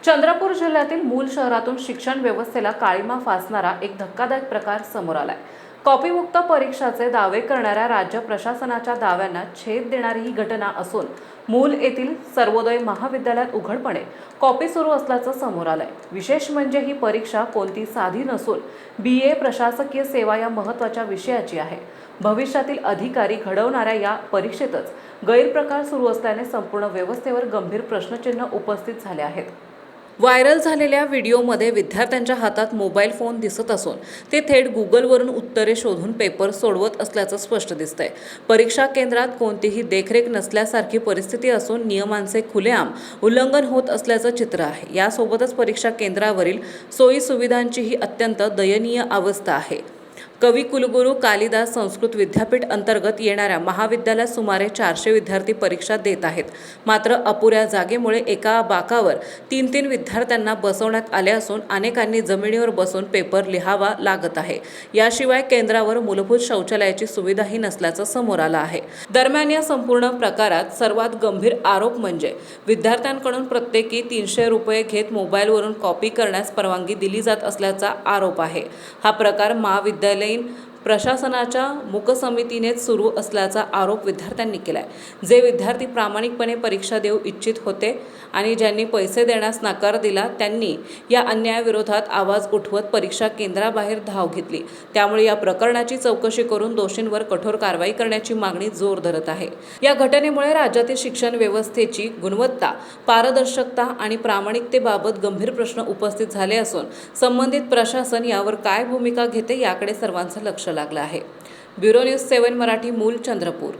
चंद्रपूर जिल्ह्यातील मूल शहरातून शिक्षण व्यवस्थेला काळिमा फासणारा एक धक्कादायक प्रकार समोर आलाय। कॉपीमुक्त परीक्षाचे दावे करणाऱ्या राज्य प्रशासनाच्या दाव्यांना छेद देणारी ही घटना असून मूल येथील सर्वोदय महाविद्यालयात उघडपणे कॉपी सुरू असल्याचं समोर आलंय। विशेष म्हणजे ही परीक्षा कोणती साधी नसून BA प्रशासकीय सेवा या महत्त्वाच्या विषयाची आहे। भविष्यातील अधिकारी घडवणाऱ्या या परीक्षेतच गैरप्रकार सुरू असल्याने संपूर्ण व्यवस्थेवर गंभीर प्रश्नचिन्ह उपस्थित झाले आहेत। व्हायरल झालेल्या व्हिडिओमध्ये विद्यार्थ्यांच्या हातात मोबाईल फोन दिसत असून ते थेट गुगलवरून उत्तरे शोधून पेपर सोडवत असल्याचं स्पष्ट दिसतंय। परीक्षा केंद्रात कोणतीही देखरेख नसल्यासारखी परिस्थिती असून नियमांचे खुलेआम उल्लंघन होत असल्याचं चित्र आहे। यासोबतच परीक्षा केंद्रावरील सोयी सुविधांचीही अत्यंत दयनीय अवस्था आहे। कविकुलगुरू कालिदास संस्कृत विद्यापीठ अंतर्गत येणाऱ्या महाविद्यालयात सुमारे 400 विद्यार्थी परीक्षा देत आहेत। मात्र अपुऱ्या जागेमुळे एका बाकावर 3-3 विद्यार्थ्यांना बसवण्यात आले असून अनेकांनी जमिनीवर बसून पेपर लिहावा लागत आहे। याशिवाय केंद्रावर मूलभूत शौचालयाची सुविधाही नसल्याचं समोर आलं आहे। दरम्यान या संपूर्ण प्रकारात सर्वात गंभीर आरोप म्हणजे विद्यार्थ्यांकडून प्रत्येकी 300 रुपये घेत मोबाईलवरून कॉपी करण्यास परवानगी दिली जात असल्याचा आरोप आहे। हा प्रकार महाविद्यालयीन प्रशासनाच्या मूकसमितीनेच सुरू असल्याचा आरोप विद्यार्थ्यांनी केलाय। जे विद्यार्थी प्रामाणिकपणे परीक्षा देऊ इच्छित होते आणि ज्यांनी पैसे देण्यास नकार दिला त्यांनी या अन्यायाविरोधात आवाज उठवत परीक्षा केंद्राबाहेर धाव घेतली। त्यामुळे या प्रकरणाची चौकशी करून दोषींवर कठोर कारवाई करण्याची मागणी जोर धरत आहे। या घटनेमुळे राज्यातील शिक्षण व्यवस्थेची गुणवत्ता, पारदर्शकता आणि प्रामाणिकतेबाबत गंभीर प्रश्न उपस्थित झाले असून संबंधित प्रशासन यावर काय भूमिका घेते याकडे सर्वांचं लक्ष लागलं आहे। ब्युरो न्यूज 7 मराठी, मूल, चंद्रपूर।